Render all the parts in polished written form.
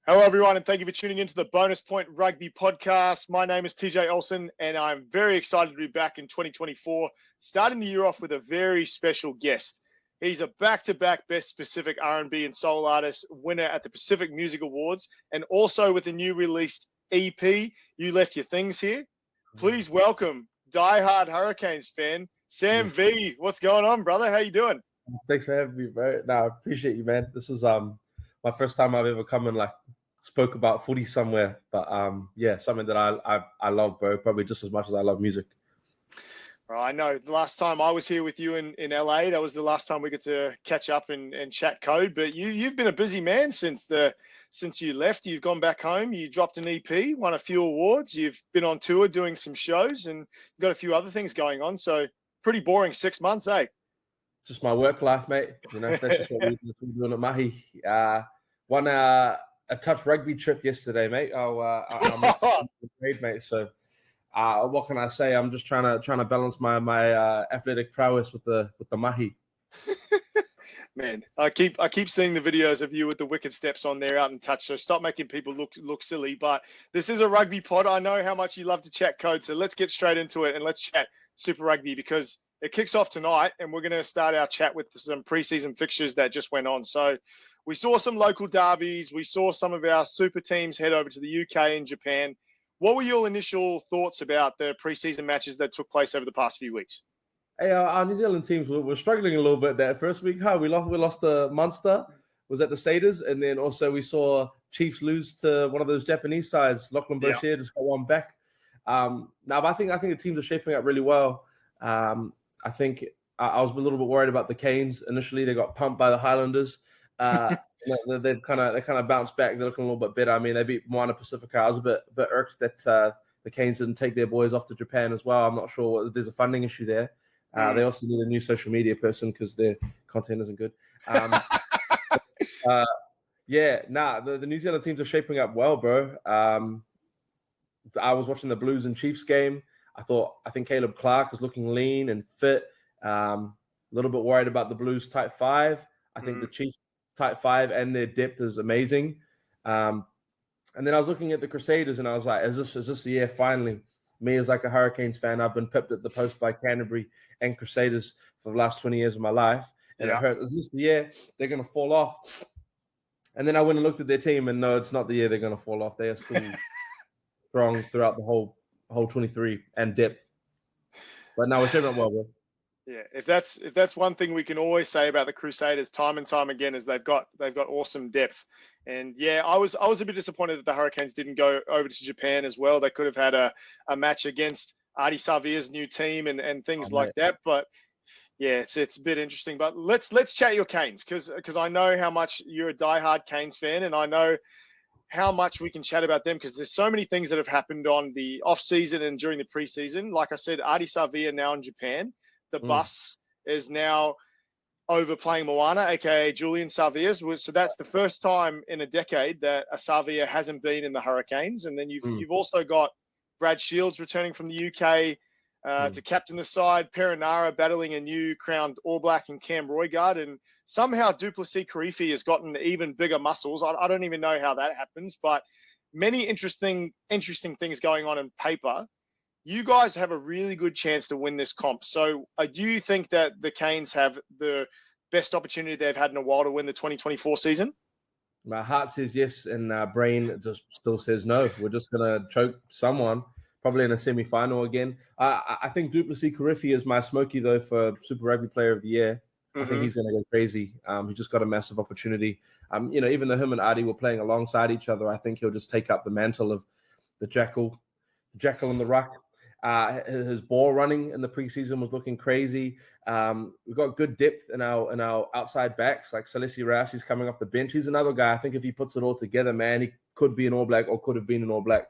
Hello, everyone, and thank you for tuning into the Bonus Point Rugby podcast. My name is TJ Olsen, and I'm very excited to be back in 2024, starting the year off with a very special guest. He's a back-to-back Best Pacific R&B and Soul Artist winner at the Pacific Music Awards, and also with a new released EP, You Left Your Things Here. Please welcome diehard Hurricanes fan, Sam V. What's going on, brother? How you doing? Thanks for having me, bro. No, I appreciate you, man. This is my first time I've ever come and spoke about footy somewhere, but something that I love, bro, probably just as much as I love music. Well, I know the last time I was here with you in LA, that was the last time we got to catch up and chat code, but you've been a busy man since you left. You've gone back home, you dropped an EP, won a few awards, you've been on tour doing some shows, and got a few other things going on, so pretty boring 6 months, eh? Just my work life, mate. You know, that's just what we're doing at Mahi. Won a touch rugby trip yesterday, mate. I'm great, mate. So, what can I say? I'm just trying to balance my athletic prowess with the Mahi. Man, I keep seeing the videos of you with the wicked steps on there out in touch. So stop making people look silly. But this is a rugby pod. I know how much you love to chat code. So let's get straight into it and let's chat Super Rugby because it kicks off tonight, and we're going to start our chat with some preseason fixtures that just went on. So we saw some local derbies. We saw some of our super teams head over to the UK and Japan. What were your initial thoughts about the preseason matches that took place over the past few weeks? Hey, our New Zealand teams were struggling a little bit that first week. We lost the Munster, was at the Satyrs, and then also we saw Chiefs lose to one of those Japanese sides. Lachlan Boucher just got one back. But I think the teams are shaping up really well. I think I was a little bit worried about the Canes. Initially, they got pumped by the Highlanders. They kind of bounced back. They're looking a little bit better. I mean, they beat Moana Pacific. I was a bit irked that the Canes didn't take their boys off to Japan as well. I'm not sure. There's a funding issue there. They also need a new social media person because their content isn't good. The New Zealand teams are shaping up well, bro. I was watching the Blues and Chiefs game. I think Caleb Clark is looking lean and fit. A little bit worried about the Blues type 5. I think the Chiefs type 5 and their depth is amazing. And then I was looking at the Crusaders and I was like, is this the year finally? Me as a Hurricanes fan, I've been pipped at the post by Canterbury and Crusaders for the last 20 years of my life. And it hurt. Is this the year they're going to fall off? And then I went and looked at their team and no, it's not the year they're going to fall off. They are still strong throughout the whole 23 and depth. But no, we're shaping up well, bro. Yeah, if that's one thing we can always say about the Crusaders time and time again is they've got awesome depth. And yeah, I was a bit disappointed that the Hurricanes didn't go over to Japan as well. They could have had a match against Adi Savia's new team and things like that. But yeah, it's a bit interesting. But let's chat your Canes because I know how much you're a diehard Canes fan, and I know how much we can chat about them because there's so many things that have happened on the off season and during the preseason. Like I said, Adi Savia now in Japan. The bus is now over playing Moana, aka Julian Savia's. So that's the first time in a decade that a Savia hasn't been in the Hurricanes. And then you've also got Brad Shields returning from the UK to captain the side, Perinara battling a new crowned All Black in Cam Roigard, and somehow Duplessis Karifi has gotten even bigger muscles. I don't even know how that happens, but many interesting things going on in paper. You guys have a really good chance to win this comp. So do you think that the Canes have the best opportunity they've had in a while to win the 2024 season? My heart says yes, and brain just still says no. We're just going to choke someone, probably in a semi-final again. I think Duplessis Karifi is my smoky, though, for Super Rugby Player of the Year. I think he's going to go crazy. He just got a massive opportunity. Even though him and Adi were playing alongside each other, I think he'll just take up the mantle of the Jackal and the Ruck. His ball running in the preseason was looking crazy. We've got good depth in our outside backs, like Salesi Rousey's coming off the bench. He's another guy. I think if he puts it all together, man, he could be an All Black or could have been an All Black.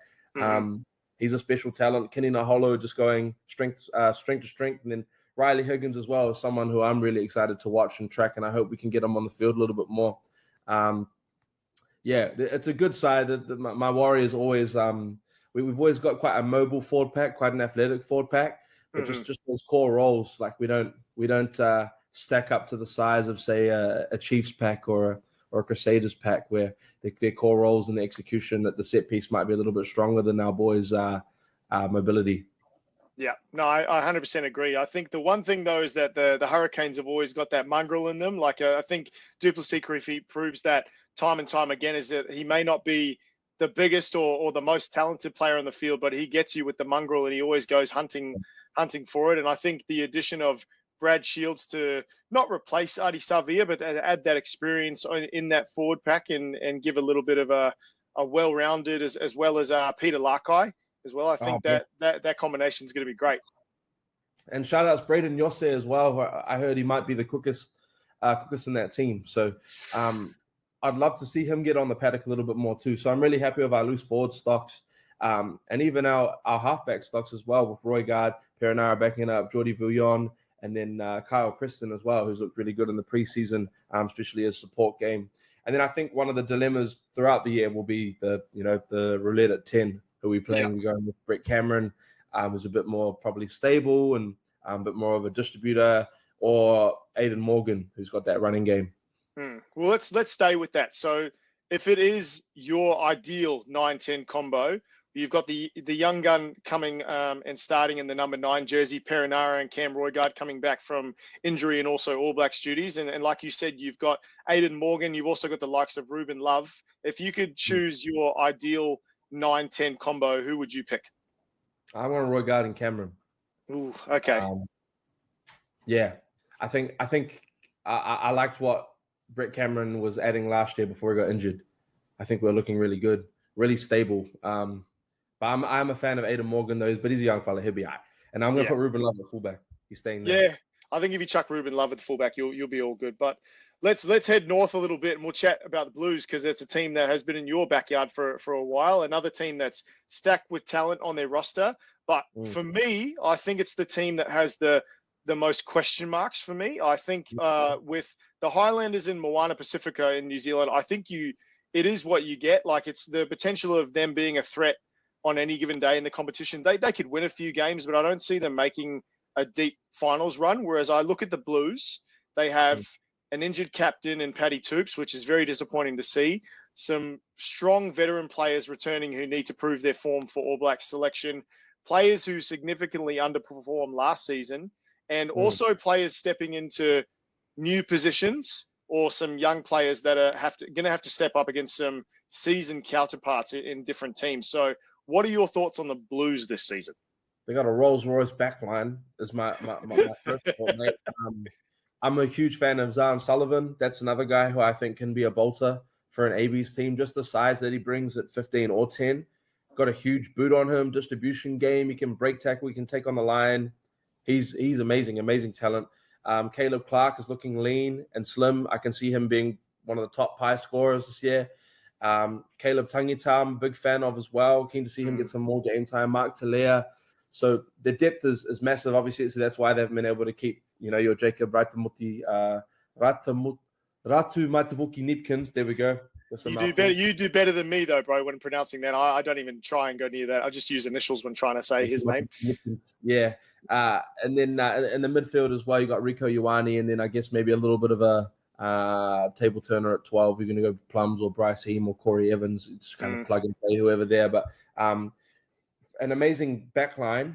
He's a special talent. Kenny Naholo just going strength to strength, and then Riley Higgins as well is someone who I'm really excited to watch and track, and I hope we can get him on the field a little bit more. It's a good side. My Warriors always. We've always got quite a mobile forward pack, quite an athletic forward pack, but just those core roles, like we don't stack up to the size of say a Chiefs pack or or a Crusaders pack where their core roles and the execution at the set piece might be a little bit stronger than our boys' mobility. Yeah, no, I 100% agree. I think the one thing though is that the Hurricanes have always got that mongrel in them. Like I think Duplessis proves that time and time again, is that he may not be the biggest or the most talented player on the field, but he gets you with the mongrel and he always goes hunting for it. And I think the addition of Brad Shields to not replace Adi Savia, but add that experience in that forward pack and give a little bit of a well-rounded as well as Peter Larkai as well. I think that combination is going to be great. And shout outs Braden Yosse as well. I heard he might be the quickest in that team. So I'd love to see him get on the paddock a little bit more too. So I'm really happy with our loose forward stocks and even our halfback stocks as well, with Roy Gard, Perinara backing up, Jordi Villon, and then Kyle Preston as well, who's looked really good in the preseason, especially as support game. And then I think one of the dilemmas throughout the year will be the roulette at 10. Who are we playing? We're going with Brett Cameron, who's a bit more probably stable and a bit more of a distributor, or Aidan Morgan, who's got that running game. Well, let's stay with that. So if it is your ideal 9-10 combo, you've got the young gun coming and starting in the number 9 jersey, Perinara and Cam Roigard coming back from injury and also All Blacks duties. And like you said, you've got Aidan Morgan. You've also got the likes of Ruben Love. If you could choose your ideal 9-10 combo, who would you pick? I want Roigard and Cameron. Ooh, okay. Yeah, I think I liked what Brett Cameron was adding last year before he got injured. I think we're looking really good, really stable. But I'm a fan of Aidan Morgan though, but he's a young fella. He'll be all right. And I'm going to put Ruben Love at fullback. He's staying there. Yeah, I think if you chuck Ruben Love at the fullback, you'll be all good. But let's head north a little bit and we'll chat about the Blues, because it's a team that has been in your backyard for a while. Another team that's stacked with talent on their roster. But for me, I think it's the team that has the most question marks for me. I think with the Highlanders in Moana Pacifica in New Zealand, I think it is what you get. Like, it's the potential of them being a threat on any given day in the competition. They could win a few games, but I don't see them making a deep finals run. Whereas I look at the Blues, they have an injured captain in Paddy Toops, which is very disappointing to see. Some strong veteran players returning who need to prove their form for All Blacks selection. Players who significantly underperformed last season, and also players stepping into new positions, or some young players that are going to have to step up against some seasoned counterparts in different teams. So what are your thoughts on the Blues this season? They got a Rolls-Royce backline, is my first thought, mate. I'm a huge fan of Zahn Sullivan. That's another guy who I think can be a bolter for an AB's team. Just the size that he brings at 15 or 10. Got a huge boot on him, distribution game. He can break tackle. He can take on the line. He's amazing talent. Caleb Clark is looking lean and slim. I can see him being one of the top high scorers this year. Caleb Tangita, I'm a big fan of as well. Keen to see him get some more game time. Mark Talea. So the depth is massive, obviously. So that's why they've been able to keep, your Jacob Ratu Matavuki-Nipkins. There we go. You do better than me though, bro, when pronouncing that. I don't even try and go near that. I just use initials when trying to say his name. Yeah. And then in the midfield as well, you got Rico Ioane, and then I guess maybe a little bit of a table turner at 12. You're going to go Plums or Bryce Heem or Corey Evans. It's kind of plug and play whoever there. But an amazing backline.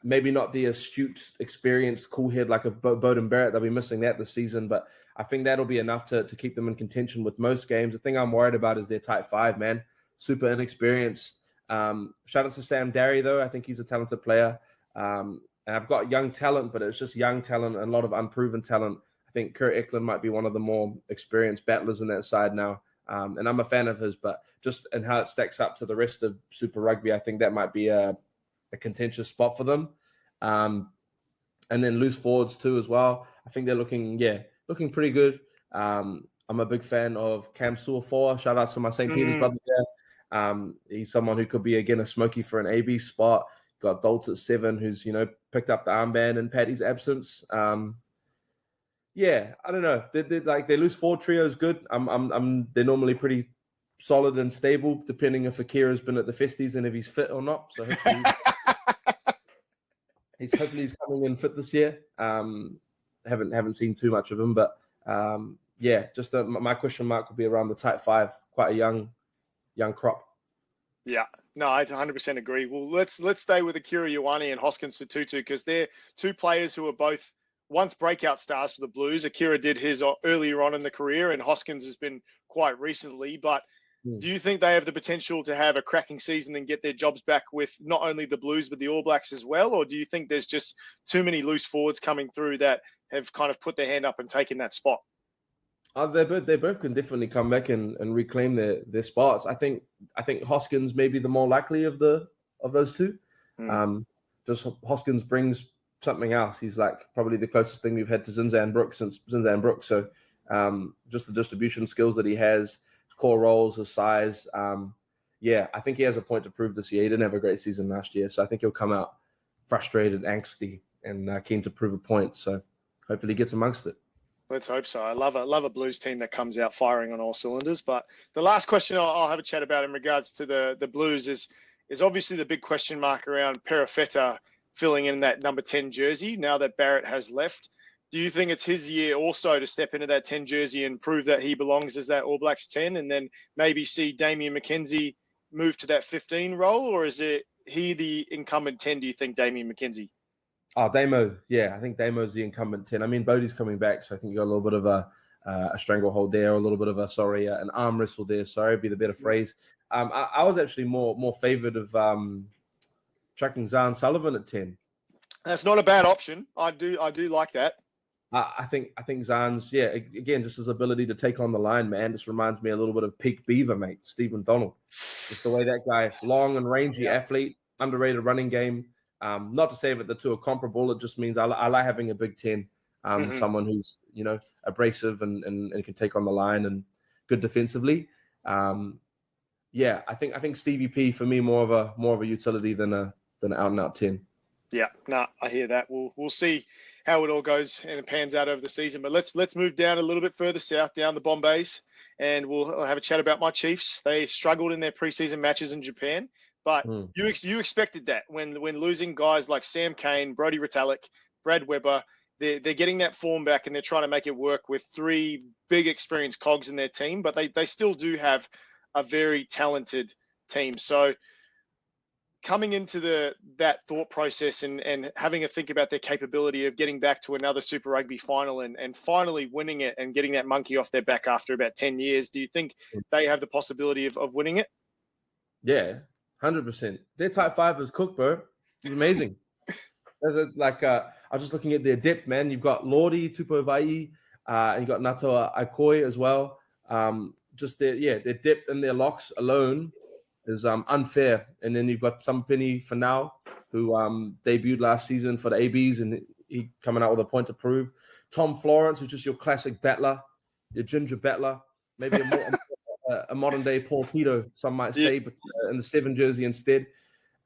Maybe not the astute, experienced, cool head like a Bowden Barrett. They'll be missing that this season, but I think that'll be enough to keep them in contention with most games. The thing I'm worried about is their tight 5, man. Super inexperienced. Shout out to Sam Darry, though. I think he's a talented player. And I've got young talent, but it's just young talent and a lot of unproven talent. I think Kurt Eklund might be one of the more experienced battlers in that side now. And I'm a fan of his, but just in how it stacks up to the rest of Super Rugby, I think that might be a contentious spot for them. And then loose forwards too as well. I think they're looking pretty good. I'm a big fan of Cam Suafoa. Shout out to my St. Peter's brother there. He's someone who could be, again, a smoky for an AB spot. Got Dolts at 7, who's, picked up the armband in Paddy's absence. I don't know. They're like, their loose forward trio is good. They're normally pretty solid and stable, depending if Akira's been at the festies and if he's fit or not. So hopefully hopefully he's coming in fit this year. Haven't seen too much of him, but yeah, just my question mark would be around the tight five. Quite a young crop. Yeah, no, I 100% agree. Well, let's stay with Akira Ioane and Hoskins Sotutu because they're two players who are both once breakout stars for the Blues. Akira did his earlier on in the career, and Hoskins has been quite recently. But do you think they have the potential to have a cracking season and get their jobs back with not only the Blues but the All Blacks as well, or do you think there's just too many loose forwards coming through that have kind of put their hand up and taken that spot? They both can definitely come back and reclaim their spots. I think Hoskins may be the more likely of those two. Just Hoskins brings something else. He's like probably the closest thing we've had to Zinzan Brooks since Zinzan Brooks. So just the distribution skills that he has, core roles, his size. Yeah, I think he has a point to prove this year. He didn't have a great season last year, so I think he'll come out frustrated, angsty, and keen to prove a point. So hopefully he gets amongst it. Let's hope so. I love a Blues team that comes out firing on all cylinders. But the last question I'll have a chat about in regards to the Blues is obviously the big question mark around Perifetta filling in that number 10 jersey now that Barrett has left. Do you think it's his year also to step into that 10 jersey and prove that he belongs as that All Blacks 10 and then maybe see Damian McKenzie move to that 15 role? Or is it he the incumbent 10, do you think, Damian McKenzie? Oh, Damo, yeah, I think Damo's the incumbent 10. I mean, Bodie's coming back, so I think you got a little bit of a stranglehold there, a little bit of an arm wrestle there. Sorry, would be the better phrase. I was actually more favored of chucking Zahn Sullivan at 10. That's not a bad option. I do like that. I think Zahn's, yeah, again, just his ability to take on the line, man, just reminds me a little bit of peak Beaver, mate, Stephen Donald. Just the way that guy, long and rangy athlete, underrated running game. Not to say that the two are comparable. It just means I like having a Big 10, someone who's abrasive and can take on the line and good defensively. Yeah, I think Stevie P for me more of a utility than an out and out 10. Yeah, no, I hear that. We'll see how it all goes and it pans out over the season. But let's move down a little bit further south, down the Bombays, and we'll have a chat about my Chiefs. They struggled in their preseason matches in Japan. But you expected that when losing guys like Sam Cane, Brodie Retallick, Brad Weber, they're getting that form back and they're trying to make it work with three big experienced cogs in their team, but they still do have a very talented team. So coming into that thought process and having a think about their capability of getting back to another Super Rugby final and finally winning it and getting that monkey off their back after about 10 years, do you think they have the possibility of winning it? Yeah. 100%. Their type 5 is cooked, bro. He's amazing. I was just looking at their depth, man. You've got Lordy, Tupovai, and you've got Nato Aikoi as well. Just their depth and their locks alone is unfair. And then you've got Sampini for now, who debuted last season for the ABs, and he coming out with a point to prove. Tom Florence, who's just your classic battler, your ginger battler, maybe a modern day Paul Tito, some might say, but in the 7 jersey instead.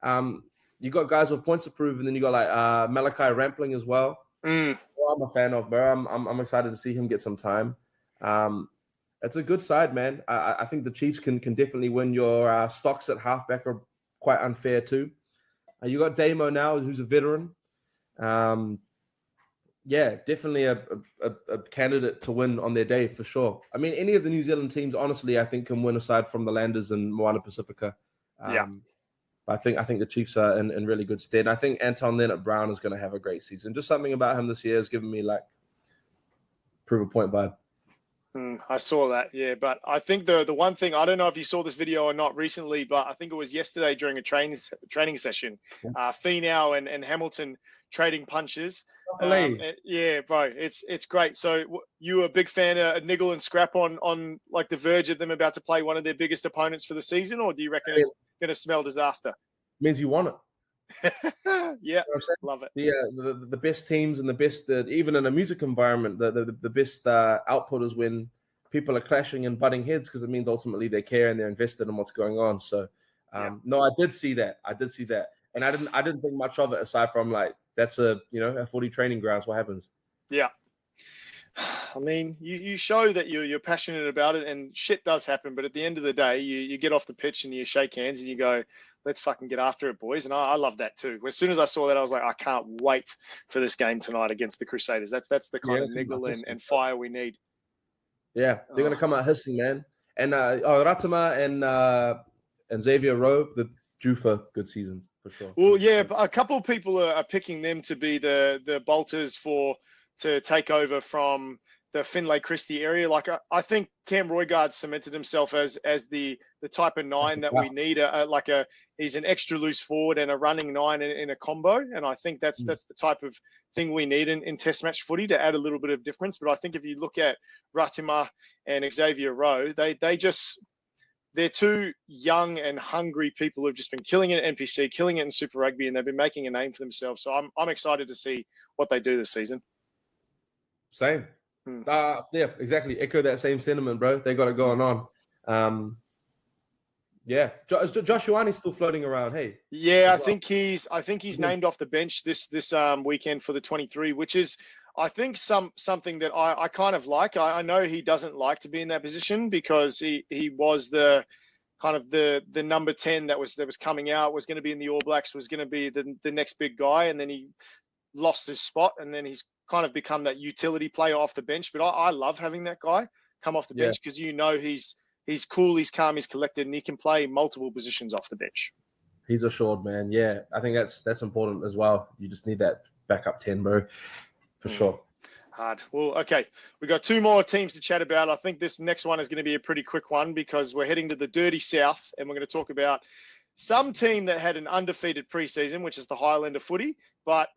You got guys with points to prove, and then you got like Malachi Rampling as well. I'm a fan of, bro. I'm excited to see him get some time. It's a good side, man. I think the Chiefs can definitely win. Your stocks at halfback are quite unfair too. You got Damo now, who's a veteran. Yeah, definitely a candidate to win on their day for sure. I mean, any of the New Zealand teams, honestly, I think can win aside from the Landers and Moana Pacifica. I think the Chiefs are in really good stead. I think Anton Leonard-Brown is going to have a great season. Just something about him this year has given me like prove a point vibe. I saw that, yeah. But I think the one thing, I don't know if you saw this video or not recently, but I think it was yesterday during a training session. Finau and Hamilton trading punches. Yeah, bro, it's great. So you a big fan of Niggle and Scrap on like the verge of them about to play one of their biggest opponents for the season, or do you reckon it's going to smell disaster? Means you want it. Yeah, love it. The best teams and the best, even in a music environment, the best output is when people are clashing and butting heads, because it means ultimately they care and they're invested in what's going on. So, no, I did see that, and I didn't think much of it aside from like that's a 40 training grounds. What happens? Yeah. I mean, you show that you're passionate about it, and shit does happen. But at the end of the day, you get off the pitch and you shake hands and you go, let's fucking get after it, boys. And I love that too. As soon as I saw that, I was like, I can't wait for this game tonight against the Crusaders. That's the kind of niggle and fire we need. Yeah, they're gonna come out hissing, man. And Ratama and Xavier Rowe, the due for good seasons for sure. Well, yeah, but a couple of people are picking them to be the bolters to take over from the Finlay Christie area. Like I think Cam Roygaard cemented himself as the type of 9 that we need. He's an extra loose forward and a running 9 in a combo, and I think that's the type of thing we need in Test match footy to add a little bit of difference. But I think if you look at Ratima and Xavier Rowe, they're two young and hungry people who've just been killing it at NPC, killing it in Super Rugby, and they've been making a name for themselves. So I'm excited to see what they do this season. Same. Yeah, exactly. Echo that same sentiment, bro. They got it going on. Yeah, Josh Ioane's still floating around. Hey. Yeah, I think he's named off the bench this weekend for the 23, which is I think something that I kind of like. I know he doesn't like to be in that position because he was the kind of the number 10 that was coming out, was going to be in the All Blacks, was going to be the next big guy, and then he lost his spot, and then he's kind of become that utility player off the bench. But I love having that guy come off the bench because he's cool, he's calm, he's collected, and he can play multiple positions off the bench. He's assured, man. Yeah, I think that's important as well. You just need that backup 10, bro, for sure. Hard. Well, okay, we got 2 more teams to chat about. I think this next one is going to be a pretty quick one because we're heading to the dirty south, and we're going to talk about some team that had an undefeated preseason, which is the Highlander footy. But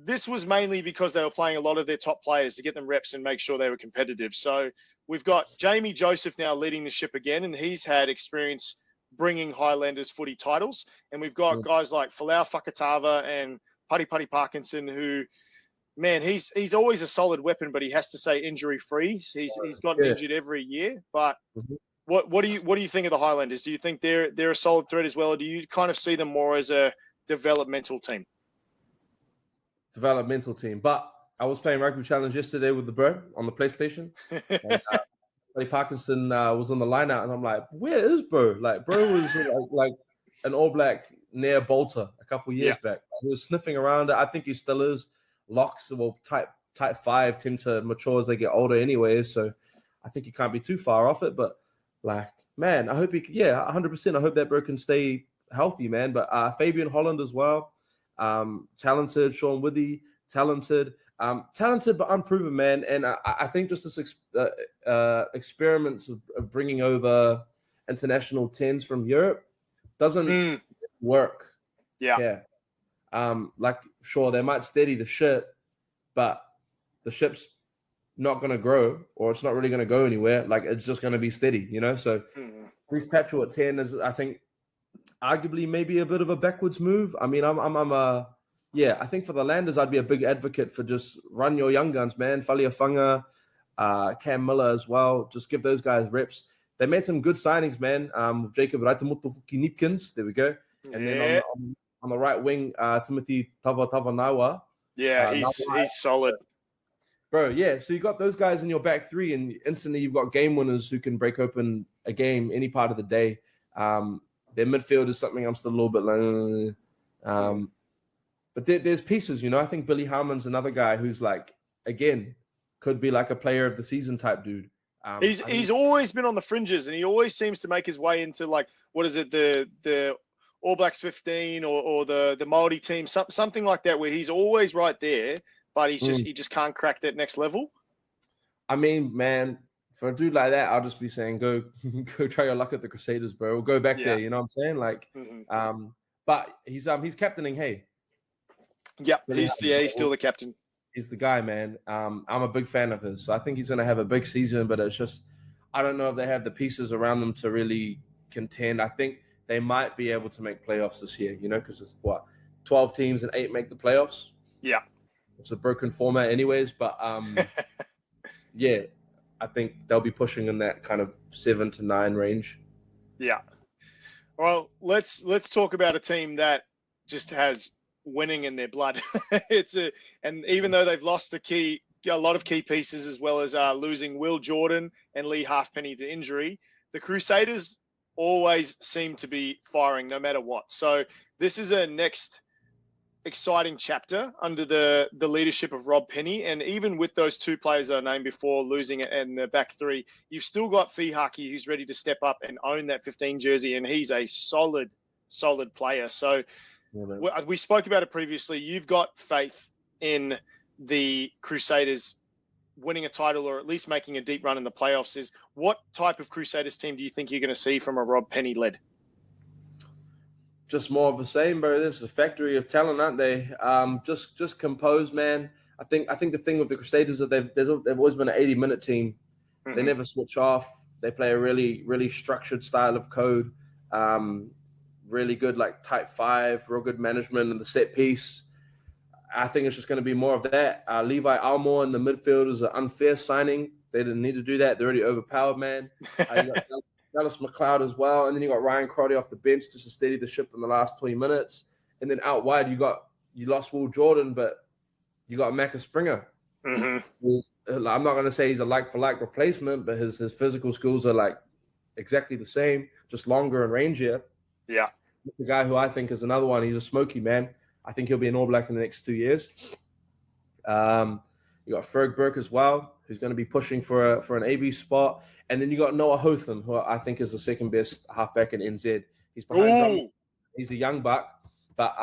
this was mainly because they were playing a lot of their top players to get them reps and make sure they were competitive. So we've got Jamie Joseph now leading the ship again, and he's had experience bringing Highlanders footy titles. And we've got guys like Folau Fakatava and Putty Parkinson who, man, he's always a solid weapon, but he has to stay injury free. He's gotten injured every year. But what do you think of the Highlanders? Do you think they're a solid threat as well, or do you kind of see them more as a developmental team? Developmental team. But I was playing Rugby Challenge yesterday with the bro on the PlayStation. And, Putty Parkinson was on the line out, and I'm like, where is bro? Like, bro was like an All Black near Bolter a couple years back. He was sniffing around it. I think he still is. Locks, well, type 5 tend to mature as they get older anyway, so I think he can't be too far off it. But like, man, I hope 100%. I hope that bro can stay healthy, man. But Fabian Holland as well, talented. Sean Withy, talented but unproven, man. And I think just this experiments of bringing over international 10s from Europe doesn't work. Yeah. Like, sure, they might steady the ship, but the ship's not going to grow, or it's not really going to go anywhere. Like, it's just going to be steady, you know? So Reece Patchell at 10 is, I think, arguably maybe a bit of a backwards move. I mean, I think for the Landers, I'd be a big advocate for just run your young guns, man. Faliafanga, Cam Miller as well. Just give those guys reps. They made some good signings, man. Jacob Raitamutu-Nipkins, there we go. And then on the right wing, Timothy Tavanawa. Yeah, he's solid. Bro, yeah. So you got those guys in your back 3, and instantly you've got game winners who can break open a game any part of the day. Their midfield is something I'm still a little bit like, but there's pieces, you know. I think Billy Harmon's another guy who's like, again, could be like a player of the season type dude. He's always been on the fringes, and he always seems to make his way into, like, what is it, the All Blacks 15 or the Māori team, something like that, where he's always right there, but he just can't crack that next level. I mean, man, for a dude like that, I'll just be saying, go try your luck at the Crusaders, bro. Or go back there, you know what I'm saying? Like, but he's captaining, hey. Yep, he's still the captain. He's the guy, man. I'm a big fan of his, so I think he's going to have a big season. But it's just, I don't know if they have the pieces around them to really contend. I think they might be able to make playoffs this year, you know, because it's 12 teams and 8 make the playoffs. Yeah, it's a broken format, anyways. But yeah, I think they'll be pushing in that kind of 7 to 9 range. Yeah. Well, let's talk about a team that just has winning in their blood. And even though they've lost a lot of key pieces, as well as losing Will Jordan and Lee Halfpenny to injury, the Crusaders always seem to be firing no matter what. So this is a next exciting chapter under the leadership of Rob Penny. And even with those two players that I named before losing it in the back three, you've still got Fihaki who's ready to step up and own that 15 jersey. And he's a solid player. So we spoke about it previously. You've got faith in the Crusaders winning a title or at least making a deep run in the playoffs. What type of Crusaders team do you think you're going to see from a Rob Penny led? Just more of the same, bro. This is a factory of talent, aren't they? Just composed, man. I think the thing with the Crusaders is that they've always been an 80-minute team. Mm-hmm. They never switch off. They play a really, really structured style of code. Really good, like type 5, real good management and the set piece. I think it's just going to be more of that. Levi Almore in the midfield is an unfair signing. They didn't need to do that. They're already overpowered, man. You got Dallas McLeod as well. And then you got Ryan Crotty off the bench just to steady the ship in the last 20 minutes. And then out wide, you lost Will Jordan, but you got Macca Springer. Mm-hmm. I'm not going to say he's a like-for-like replacement, but his physical skills are like exactly the same, just longer and rangier. Yeah. The guy who I think is another one, he's a smoky, man. I think he'll be an All Black in the next 2 years. You got Ferg Burke as well, who's going to be pushing for an AB spot. And then you got Noah Hotham, who I think is the second best halfback in NZ. He's behind he's a young buck, but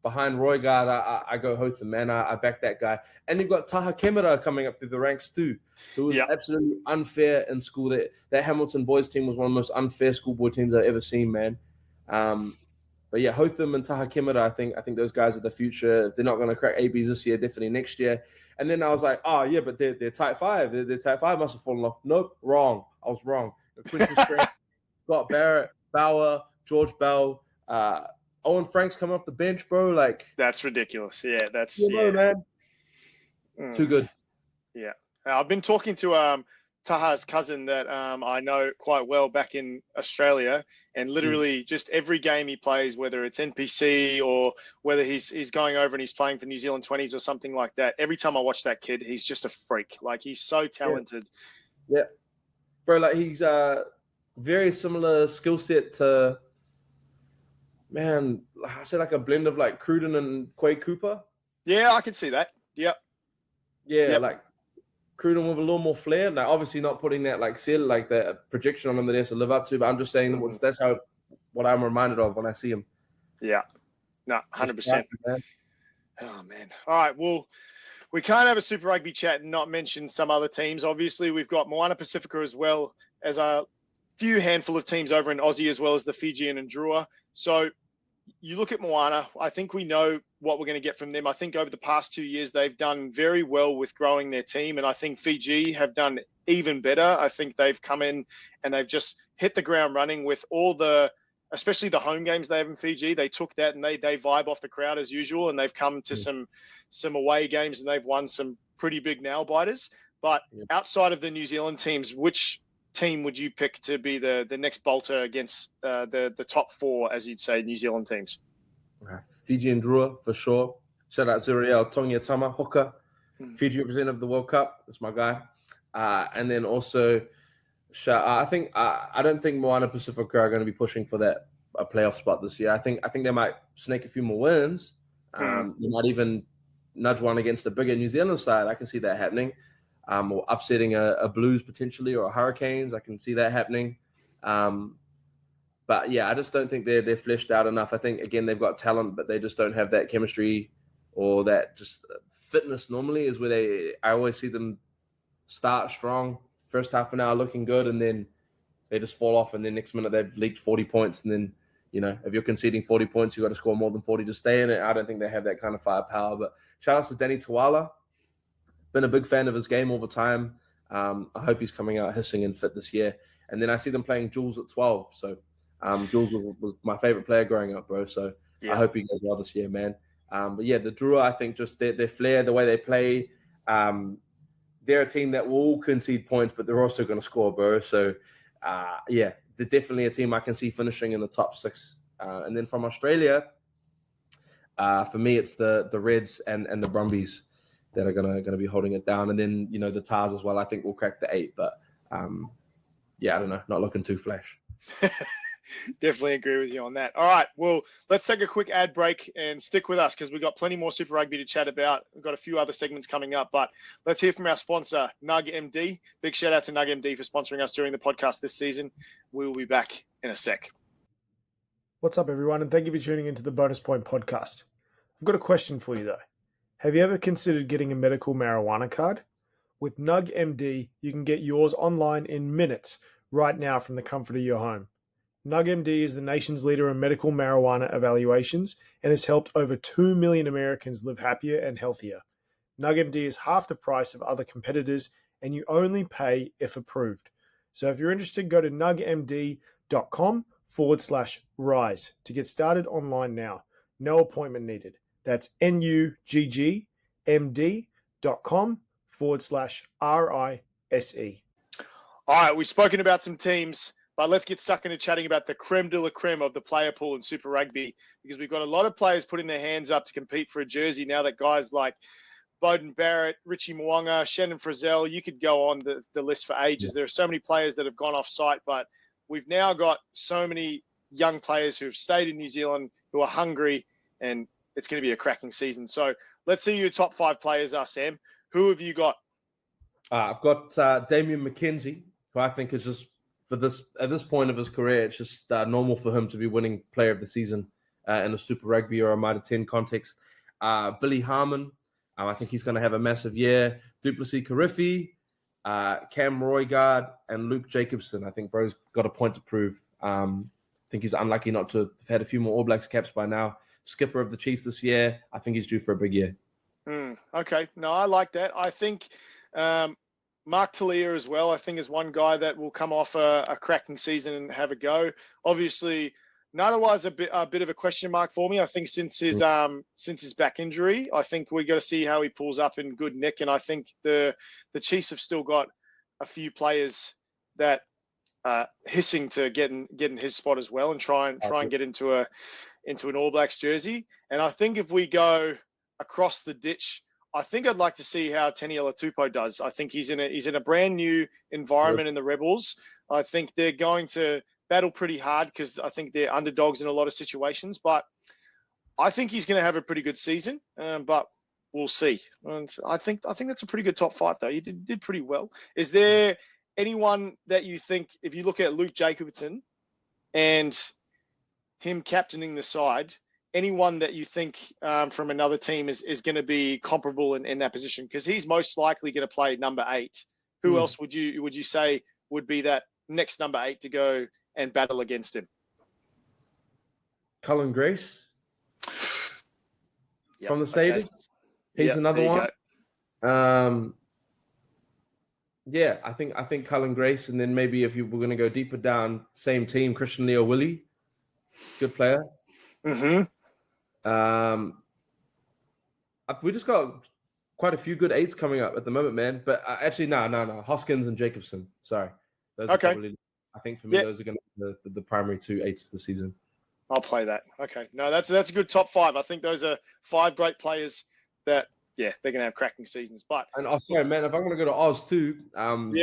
behind Roygaard, I go Hotham, man. I back that guy. And you've got Taha Kemera coming up through the ranks too, who was absolutely unfair in school. That Hamilton boys team was one of the most unfair schoolboy teams I've ever seen, man. But yeah, Hotham and Taha Kemera, I think those guys are the future. They're not going to crack ABs this year, definitely next year. And then I was like, oh yeah, but they're type 5. Their type 5 must have fallen off. Nope, wrong. I was wrong. Scott Barrett, Bauer, George Bell, Owen Frank's coming off the bench, bro. Like that's ridiculous. Yeah, that's man. Too good. Yeah, I've been talking to Taha's cousin that I know quite well back in Australia, and literally just every game he plays, whether it's NPC or whether he's going over and he's playing for New Zealand 20s or something like that, every time I watch that kid, he's just a freak. Like he's so talented. Yeah. Bro, like he's very similar skill set to, man, I say like a blend of like Cruden and Quade Cooper. Yeah, I can see that. Yep. Yeah, like Cruden with a little more flair. Now, obviously not putting that like that projection on him that he has to live up to, but I'm just saying that's what I'm reminded of when I see him. Yeah. No, 100%. Oh, man. All right, well, we can't have a Super Rugby chat and not mention some other teams. Obviously, we've got Moana Pacifica as well as a few handful of teams over in Aussie, as well as the Fijian and Drua. So you look at Moana, I think we know what we're going to get from them. I think over the past 2 years, they've done very well with growing their team. And I think Fiji have done even better. I think they've come in and they've just hit the ground running with all especially the home games they have in Fiji. They took that and they vibe off the crowd as usual. And they've come to some away games and they've won some pretty big nail biters. But outside of the New Zealand teams, which team would you pick to be the next bolter against the top 4, as you'd say, New Zealand teams? Fiji and Drua for sure. Shout out Zuriel Tongiatama, hooker, Fiji representative of the World Cup. That's my guy. And then also, I don't think Moana Pacifica are going to be pushing for a playoff spot this year. I think they might snake a few more wins. They might even nudge one against a bigger New Zealand side. I can see that happening. Or upsetting a Blues potentially or a Hurricanes. I can see that happening. But yeah, I just don't think they're fleshed out enough. I think, again, they've got talent, but they just don't have that chemistry or that just fitness normally is where I always see them start strong, first half an hour looking good, and then they just fall off. And then next minute they've leaked 40 points. And then, if you're conceding 40 points, you've got to score more than 40 to stay in it. I don't think they have that kind of firepower. But shout out to Danny Tawala. Been a big fan of his game all the time. I hope he's coming out hissing and fit this year. And then I see them playing Jules at 12. So Jules was my favorite player growing up, bro. So I hope he goes well this year, man. But yeah, the Drua, I think just their flair, the way they play, they're a team that will concede points, but they're also going to score, bro. So they're definitely a team I can see finishing in the top 6. And then from Australia, for me, it's the Reds and the Brumbies that are gonna be holding it down, and then the Tars as well. I think we'll crack the 8, but I don't know, not looking too flash. Definitely agree with you on that. All right, well, let's take a quick ad break and stick with us because we've got plenty more Super Rugby to chat about. We've got a few other segments coming up, but let's hear from our sponsor, Nug MD. Big shout out to Nug MD for sponsoring us during the podcast this season. We will be back in a sec. What's up, everyone, and thank you for tuning into the Bonus Point podcast. I've got a question for you, though. Have you ever considered getting a medical marijuana card? With Nug MD, you can get yours online in minutes right now from the comfort of your home. Nug MD is the nation's leader in medical marijuana evaluations and has helped over 2 million Americans live happier and healthier. Nug MD is half the price of other competitors, and you only pay if approved. So if you're interested, go to nugmd.com/rise to get started online now. No appointment needed. That's nuggmd.com/RISE. All right, we've spoken about some teams, but let's get stuck into chatting about the creme de la creme of the player pool in Super Rugby, because we've got a lot of players putting their hands up to compete for a jersey now that guys like Bowden Barrett, Richie Mwanga, Shannon Frizzell, you could go on the list for ages. There are so many players that have gone off site, but we've now got so many young players who have stayed in New Zealand, who are hungry, and it's going to be a cracking season. So let's see who your top 5 players are, Sam. Who have you got? I've got Damian McKenzie, who I think is just, at this point of his career, it's just normal for him to be winning player of the season in a Super Rugby or a Mitre 10 context. Billy Harmon, I think he's going to have a massive year. Duplessis Karifi, Cam Roygard, and Luke Jacobson. I think bro's got a point to prove. I think he's unlucky not to have had a few more All Blacks caps by now. Skipper of the Chiefs this year. I think he's due for a big year. Okay. No, I like that. I think Mark Talia as well, I think, is one guy that will come off a cracking season and have a go. Obviously, Nanawa's a bit of a question mark for me. I think since his back injury, I think we got to see how he pulls up in good nick. And I think the Chiefs have still got a few players that hissing to get in his spot as well and try and get into an All Blacks jersey. And I think if we go across the ditch, I think I'd like to see how Teniela Tupou does. I think he's in a brand new environment in the Rebels. I think they're going to battle pretty hard because I think they're underdogs in a lot of situations. But I think he's going to have a pretty good season. But we'll see. And I think that's a pretty good top 5 though. He did pretty well. Is there anyone that you think, if you look at Luke Jacobson and him captaining the side, anyone that you think from another team is going to be comparable in that position? Because he's most likely going to play number 8. Who else would you say would be that next number 8 to go and battle against him? Cullen Grace from the Sabres. Okay. He's another one. I think Cullen Grace, and then maybe if you were going to go deeper down, same team, Christian Leo Willie, good player. We just got quite a few good 8s coming up at the moment, man. But actually, no. Hoskins and Jacobson. Sorry. Those are probably, I think for me, those are going to be the primary 2 8s this season. I'll play that. Okay. No, that's a good top 5. I think those are 5 great players that, they're going to have cracking seasons. But sorry, man, if I'm going to go to Oz too, always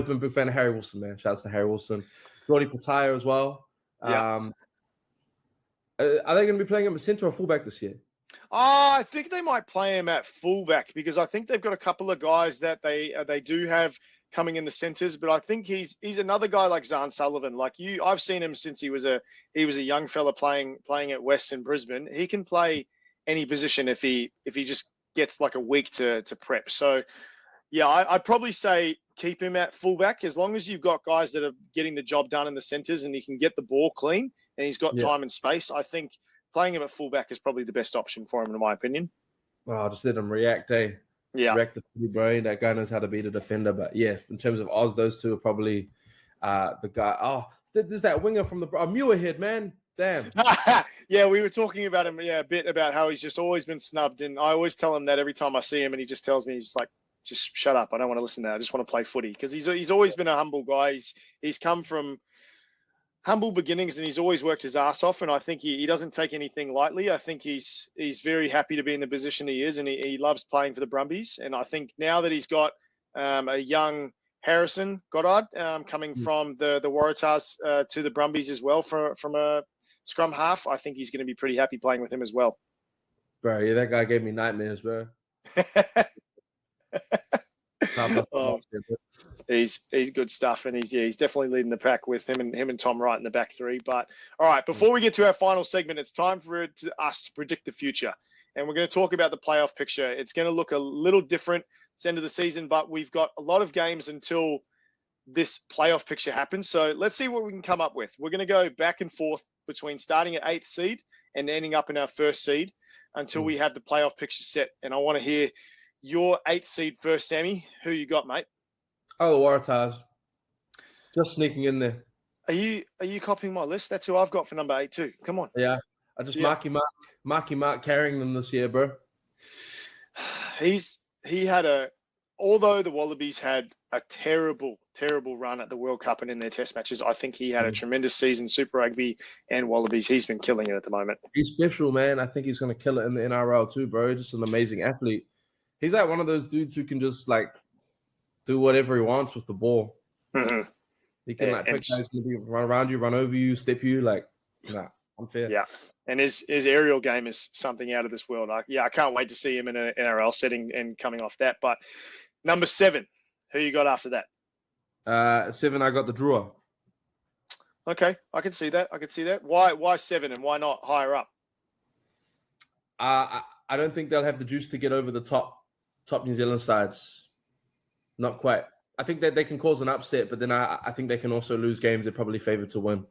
been a big fan of Harry Wilson, man. Shouts to Harry Wilson. Jordy Pataya as well. Are they going to be playing him at centre or fullback this year? I think they might play him at fullback because I think they've got a couple of guys that they do have coming in the centres. But I think he's another guy like Zahn Sullivan. Like I've seen him since he was a young fella playing at West in Brisbane. He can play any position if he just gets like a week to prep. So I'd probably say keep him at fullback as long as you've got guys that are getting the job done in the centres and he can get the ball clean and he's got time and space. I think playing him at fullback is probably the best option for him, in my opinion. Well, just let him react, react the free brain. That guy knows how to beat a defender. But in terms of Oz, those two are probably the guy. Oh, there's that winger from the Muirhead, man. Damn. We were talking about him a bit about how he's just always been snubbed. And I always tell him that every time I see him and he just tells me, he's like, just shut up. I don't want to listen to that. I just want to play footy. Because he's always been a humble guy. He's come from humble beginnings and he's always worked his ass off. And I think he doesn't take anything lightly. I think he's very happy to be in the position he is and he loves playing for the Brumbies. And I think now that he's got a young Harrison Goddard coming from the Waratahs to the Brumbies as well from a scrum half. I think he's going to be pretty happy playing with him as well. Bro, yeah, that guy gave me nightmares, bro. He's good stuff, and he's definitely leading the pack with him and Tom Wright in the back three. But all right, before we get to our final segment, it's time for us to predict the future, and we're going to talk about the playoff picture. It's going to look a little different. It's the end of the season, but we've got a lot of games until this playoff picture happens. So let's see what we can come up with. We're going to go back and forth between starting at 8th seed and ending up in our 1st seed until we have the playoff picture set. And I want to hear your 8th seed first, Sammy. Who you got, mate? Oh, the Waratahs. Just sneaking in there. Are you copying my list? That's who I've got for number 8 too. Come on. Yeah. I just Marky Mark carrying them this year, bro. Although the Wallabies had a terrible run at the World Cup and in their test matches, I think he had a tremendous season, Super Rugby and Wallabies. He's been killing it at the moment. He's special, man. I think he's going to kill it in the NRL too, bro. Just an amazing athlete. He's like one of those dudes who can just like do whatever he wants with the ball. Mm-hmm. He can pick guys, run around you, run over you, step you, unfair. Yeah. And his aerial game is something out of this world. I can't wait to see him in an NRL setting and coming off that. But number 7, who you got after that? 7, I got the drawer. Okay, I can see that. Why 7 and why not higher up? I don't think they'll have the juice to get over the top New Zealand sides. Not quite. I think that they can cause an upset, but then I think they can also lose games they're probably favored to win.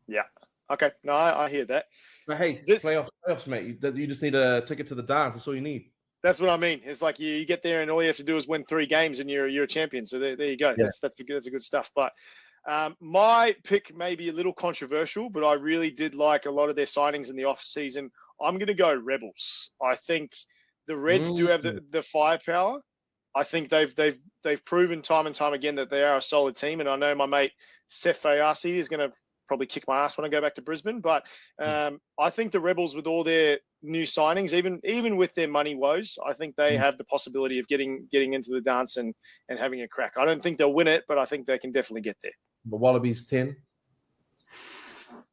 Yeah. Okay. No, I hear that. But hey, playoffs, mate. You just need a ticket to the dance. That's all you need. That's what I mean. It's like you get there and all you have to do is win 3 games and you're a champion. So there you go. Yeah. That's a good stuff. But my pick may be a little controversial, but I really did like a lot of their signings in the off season. I'm going to go Rebels. I think the Reds do have the firepower. I think they've proven time and time again that they are a solid team. And I know my mate Seth Fayasi is going to probably kick my ass when I go back to Brisbane. But I think the Rebels, with all their new signings, even with their money woes, I think they have the possibility of getting into the dance and having a crack. I don't think they'll win it, but I think they can definitely get there. The Wallabies 10.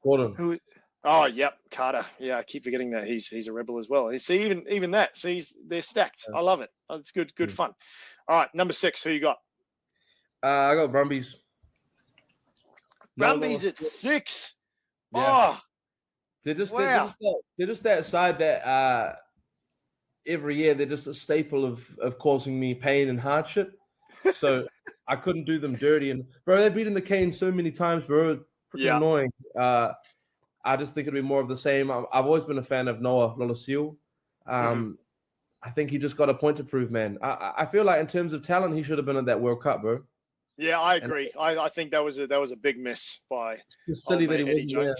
Gordon. Oh, yep, Carter. Yeah, I keep forgetting that he's a Rebel as well. See, even that. See, they're stacked. I love it. It's good fun. All right, number 6. Who you got? I got Brumbies. Brumbies at 6. Yeah. Oh, they're just that side that every year they're just a staple of causing me pain and hardship. So I couldn't do them dirty. And bro, they've beaten the Canes so many times, bro. Freaking annoying. I just think it'll be more of the same. I've always been a fan of Noah Lolosio. I think he just got a point to prove, man. I feel like in terms of talent, he should have been at that World Cup, bro. Yeah, I agree. I think that was a big miss by it's silly that he wasn't there.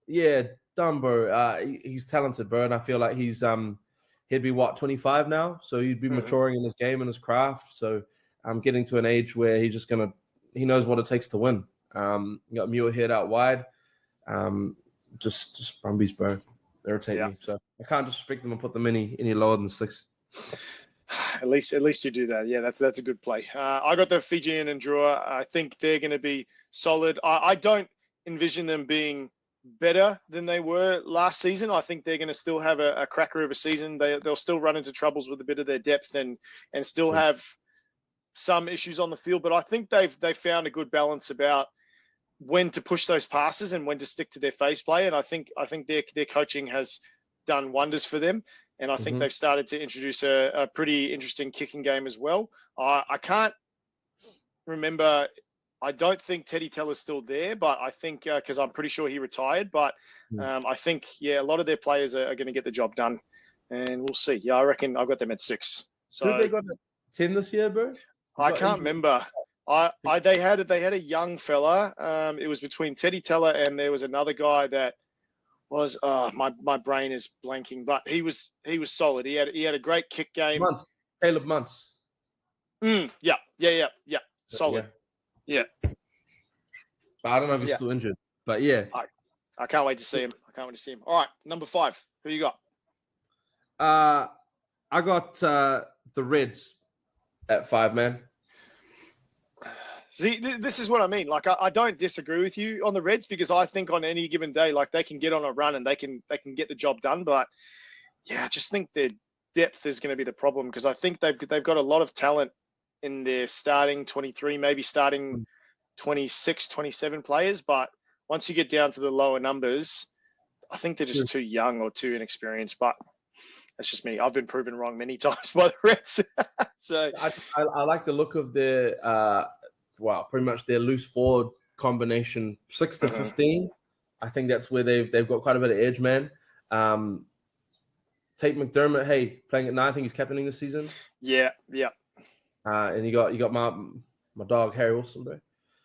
Yeah, dumb, bro. He's talented, bro, and I feel like he'd be 25 now, so he'd be maturing in his game and his craft. So I'm getting to an age where he knows what it takes to win. You got Muirhead out wide. Just Brumbies, bro. Irritate me. So I can't disrespect them and put them any lower than 6. At least you do that. Yeah, that's a good play. I got the Fijian and Drua. I think they're going to be solid. I don't envision them being better than they were last season. I think they're going to still have a cracker of a season. They'll still run into troubles with a bit of their depth and still have some issues on the field. But I think they've found a good balance about when to push those passes and when to stick to their phase play. And I think their coaching has done wonders for them. And I think they've started to introduce a pretty interesting kicking game as well. I can't remember. I don't think Teddy Teller's still there, but I think because I'm pretty sure he retired. But I think, a lot of their players are going to get the job done. And we'll see. Yeah, I reckon I've got them at 6. So who they got at 10 this year, bro? I can't remember. They had a young fella. It was between Teddy Teller and there was another guy that was my brain is blanking, but he was solid. He had a great kick game. Caleb Muntz. Yeah. Solid. Yeah. But I don't know if he's still injured. But yeah. I can't wait to see him. All right, number 5. Who you got? I got the Reds at 5, man. See, this is what I mean. Like, I don't disagree with you on the Reds because I think on any given day, like they can get on a run and they can get the job done. But yeah, I just think their depth is going to be the problem because I think they've got a lot of talent in their starting 23, maybe starting 26, 27 players. But once you get down to the lower numbers, I think they're just too young or too inexperienced. But that's just me. I've been proven wrong many times by the Reds. So I like the look of their pretty much their loose forward combination, 6 to 15. I think that's where they've got quite a bit of edge, man. Tate McDermott, hey, playing at 9. I think he's captaining this season. Yeah. And you got my dog Harry Wilson, bro.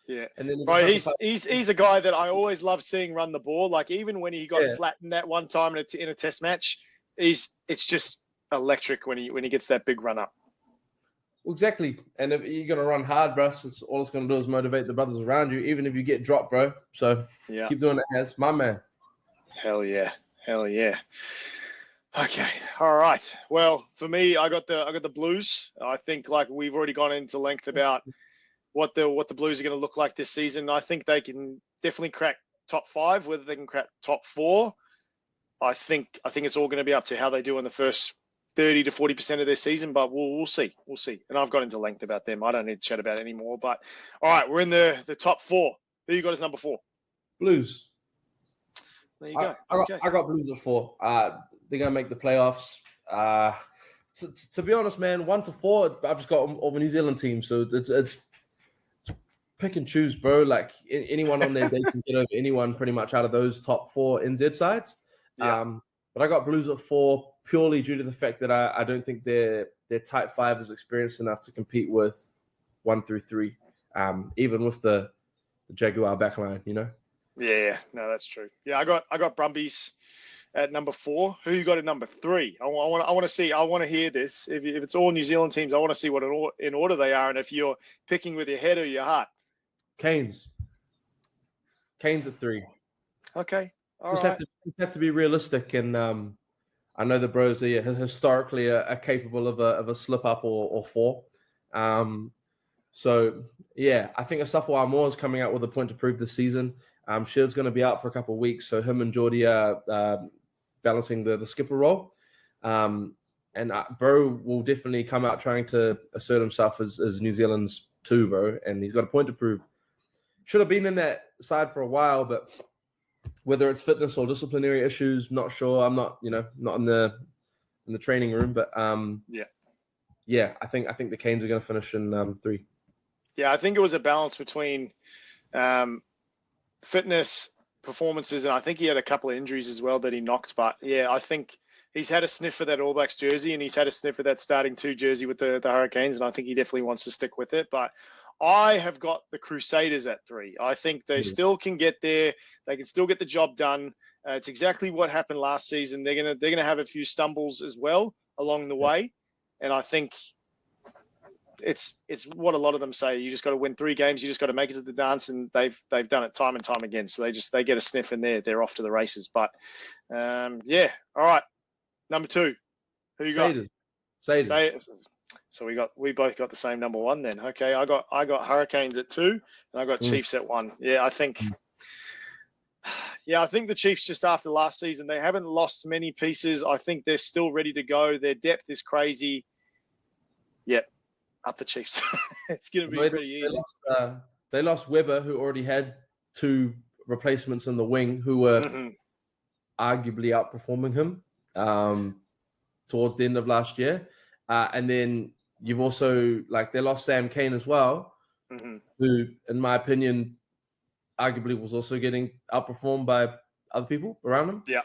Yeah, and then bro, he's a guy that I always love seeing run the ball. Like even when he got flattened that one time in a test match, it's just electric when he gets that big run up. Well, exactly, and if you're gonna run hard, bro, all it's gonna do is motivate the brothers around you, even if you get dropped, bro. So keep doing it, as my man. Hell yeah. Okay, all right. Well, for me, I got the Blues. I think like we've already gone into length about what the Blues are going to look like this season. I think they can definitely crack top 5. Whether they can crack top 4, I think it's all going to be up to how they do in the first 30 to 40% of their season. But we'll see. And I've got into length about them. I don't need to chat about it anymore. But all right, we're in the top 4. Who you got as number 4? Blues. There you go. I got Blues at 4. They're gonna make the playoffs. To be honest, man, 1 to 4, I've just got all the New Zealand teams, so it's pick and choose, bro. Like anyone on there, they can get over anyone pretty much out of those top 4 NZ sides. Yeah. But I got Blues at 4 purely due to the fact that I don't think their type 5 is experienced enough to compete with 1 through 3, even with the Jaguar backline, you know. Yeah, no, that's true. Yeah, I got Brumbies at number 4. Who you got at number 3? I want to see. I want to hear this. If it's all New Zealand teams, I want to see what in order they are, and if you're picking with your head or your heart. Canes at 3. Okay, all right. Have to be realistic, and I know the bros are historically are capable of a slip up or 4. So yeah, I think Asafa Moore is coming out with a point to prove this season. Shield's going to be out for a couple of weeks, so him and Geordie are balancing the skipper role. And Bro will definitely come out trying to assert himself as New Zealand's 2, bro, and he's got a point to prove. Should have been in that side for a while, but whether it's fitness or disciplinary issues, not sure. I'm not in the training room, but yeah, I think the Canes are going to finish in 3. Yeah, I think it was a balance between fitness, performances, and I think he had a couple of injuries as well that he knocked. But yeah, I think he's had a sniff for that All Blacks jersey, and he's had a sniff for that starting 2 jersey with the Hurricanes, and I think he definitely wants to stick with it. But I have got the Crusaders at 3. I think they still can get there. They can still get the job done. It's exactly what happened last season. They're gonna have a few stumbles as well along the way, and I think it's what a lot of them say. You just got to win 3 games. You just got to make it to the dance, and they've done it time and time again. So they get a sniff, and they're off to the races. But yeah, all right. Number 2, who you got? Saders. So we both got the same number 1 then. Okay, I got Hurricanes at 2, and I got Chiefs at 1. Yeah, I think the Chiefs, just after last season, they haven't lost many pieces. I think they're still ready to go. Their depth is crazy. Yep. Up the Chiefs. It's going to be pretty easy. They lost Weber, who already had 2 replacements in the wing who were arguably outperforming him towards the end of last year. And then you've also, they lost Sam Cane as well, who, in my opinion, arguably was also getting outperformed by other people around him. Yeah.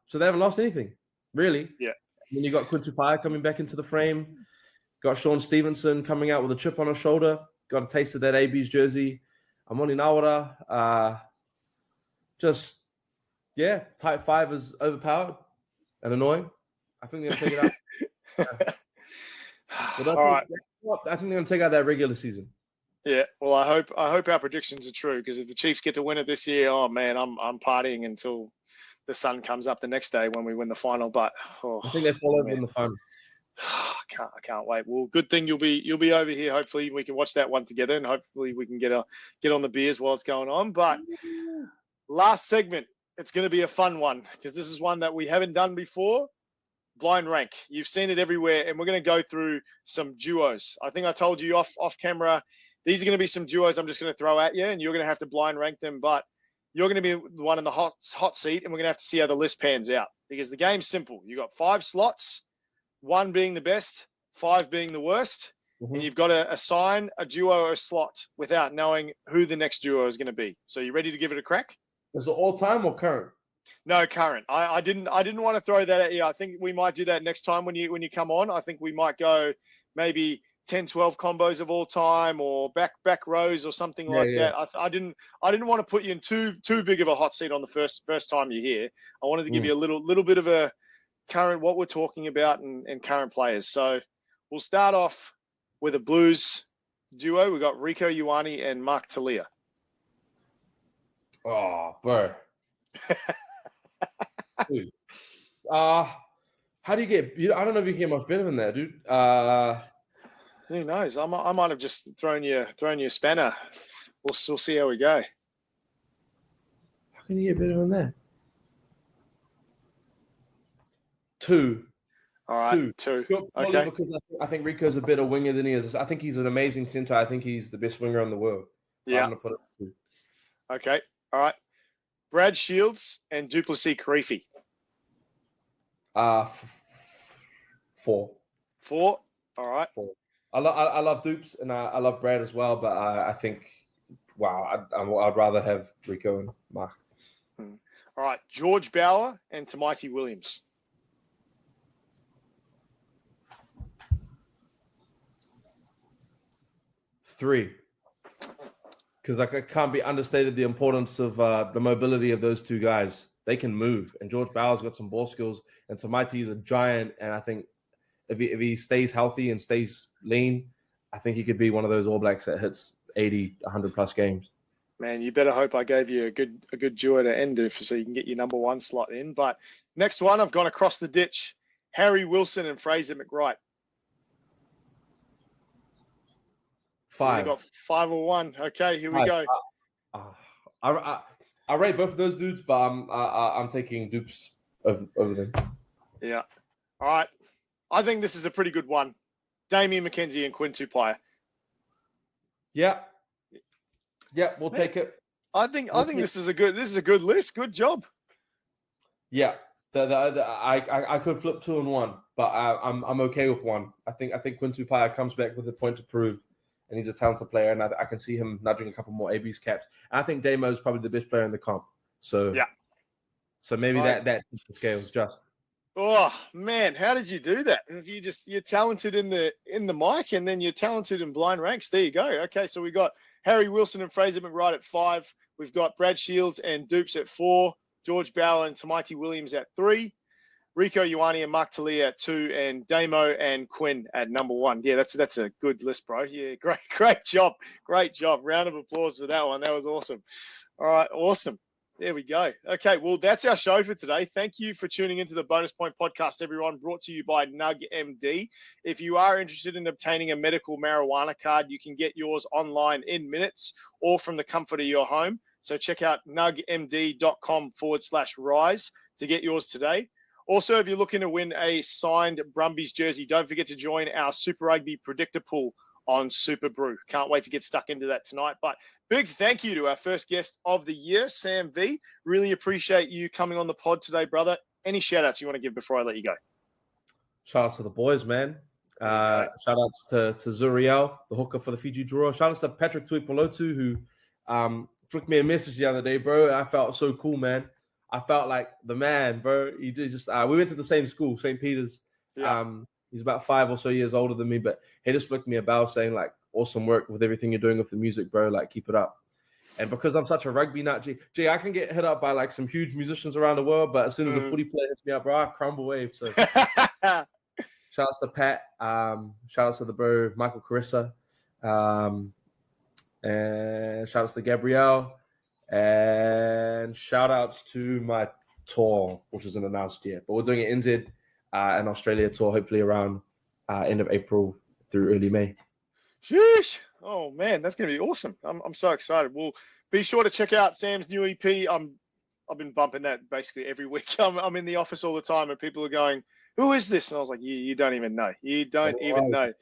So they haven't lost anything, really. Yeah. And then you got Quintu Pai coming back into the frame. Got Sean Stevenson coming out with a chip on his shoulder. Got a taste of that AB's jersey. Amoni Nawara. Type 5 is overpowered and annoying. I think they're going to take it out. All right. I think they're going to take out that regular season. Yeah, well, I hope our predictions are true, because if the Chiefs get to win it this year, oh man, I'm partying until the sun comes up the next day when we win the final. But I think they fall over in the final. I can't wait. Well, good thing you'll be over here. Hopefully we can watch that one together, and hopefully we can get on the beers while it's going on. But last segment, it's going to be a fun one because this is one that we haven't done before. Blind rank. You've seen it everywhere, and we're going to go through some duos. I think I told you off camera. These are going to be some duos I'm just going to throw at you, and you're going to have to blind rank them. But you're going to be the one in the hot seat, and we're going to have to see how the list pans out because the game's simple. You got 5 slots, 1 being the best, 5 being the worst, and you've got to assign a duo or a slot without knowing who the next duo is going to be. So you ready to give it a crack? Is it all time or current? No, current. I didn't want to throw that at you. I think we might do that next time when you come on. I think we might go maybe 10, 12 combos of all time or back rows or something like that. I didn't want to put you in too big of a hot seat on the first time you're here. I wanted to give you a little bit of a current what we're talking about and current players. So we'll start off with a Blues duo. We've got Rieko Ioane and Mark Talia. Oh, bro. Dude. How do you get? I don't know if you can get much better than that, dude. Who knows? I might have just thrown you a spanner. We'll see how we go. How can you get better than that? 2. All right, 2. Okay. Because I think Rico's a better winger than he is. I think he's an amazing center. I think he's the best winger in the world. Yeah. I'm gonna put it 2. Okay. All right. Brad Shields and Duplessis Karifi. 4. 4. All right. 4. I love Dupes and I love Brad as well, but I think I'd rather have Rieko and Mark. All right. George Bauer and Tamaiti Williams. 3. Because it can't be understated the importance of the mobility of those 2 guys. They can move, and George Bauer's got some ball skills, and Tamaiti is a giant. And I think if he stays healthy and stays lean, I think he could be one of those All Blacks that hits 80, 100 plus games. Man, you better hope I gave you a good duo to end with so you can get your number 1 slot in. But next one, I've gone across the ditch. Harry Wilson and Fraser McWright. 5. You got 5 or 1. Okay, here we go. I rate both of those dudes, but I'm taking Dupes over them. Yeah. All right. I think this is a pretty good one. Damien McKenzie and Quinn Tupaia. Yeah, we'll take it. I think this is a good list. Good job. Yeah, I could flip 2 and 1, but I'm okay with 1. I think Quinn Tupaia comes back with a point to prove, and he's a talented player, and I can see him nudging a couple more AB's caps. And I think Damo is probably the best player in the comp. So yeah. So maybe that scales just. Oh man, how did you do that? You're talented in the mic, and then you're talented in blind ranks. There you go. Okay, so we got Harry Wilson and Fraser McWright at 5. We've got Brad Shields and Dupes at 4. George Bauer and Tamaiti Williams at 3. Rieko Ioane and Mark Talia at 2, and Damo and Quinn at number 1. Yeah, that's a good list, bro. Yeah, great job. Round of applause for that one. That was awesome. All right, awesome. There we go. Okay, well, that's our show for today. Thank you for tuning into the Bonus Point Podcast, everyone, brought to you by Nug MD. If you are interested in obtaining a medical marijuana card, you can get yours online in minutes or from the comfort of your home. So check out nugmd.com/rise to get yours today. Also, if you're looking to win a signed Brumbies jersey, don't forget to join our Super Rugby Predictor Pool on Super Brew. Can't wait to get stuck into that tonight. But big thank you to our first guest of the year, Sam V. Really appreciate you coming on the pod today, brother. Any shout-outs you want to give before I let you go? Shout-outs to the boys, man. Shout-outs to Zuriel, the hooker for the Fiji draw. Shout-outs to Patrick Tuipolotu, who flicked me a message the other day, bro. I felt so cool, man. I felt like the man, bro. He did just we went to the same school, St. Peter's. Yeah. He's about 5 or so years older than me, but he just flicked me a bell saying, like, awesome work with everything you're doing with the music, bro. Like, keep it up. And because I'm such a rugby nut, G, I can get hit up by, like, some huge musicians around the world, but as soon as a footy player hits me up, bro, I crumble wave. So shout-outs to Pat. Shout-outs to the bro, Michael Carissa. And shout-outs to Gabrielle. And shout-outs to my tour, which isn't announced yet. But we're doing an NZ and Australia tour, hopefully around end of April through early May. Sheesh. Oh man, that's gonna be awesome. I'm so excited. Well, be sure to check out Sam's new EP. I've been bumping that basically every week. I'm in the office all the time, and people are going, "Who is this?" And I was like, "You don't even know. You don't even know.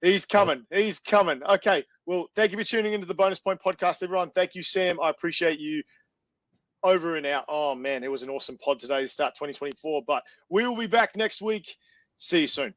He's coming. He's coming." Okay. Well, thank you for tuning into the Bonus Point podcast, everyone. Thank you, Sam. I appreciate you. Over and out. Oh man, it was an awesome pod today to start 2024. But we will be back next week. See you soon.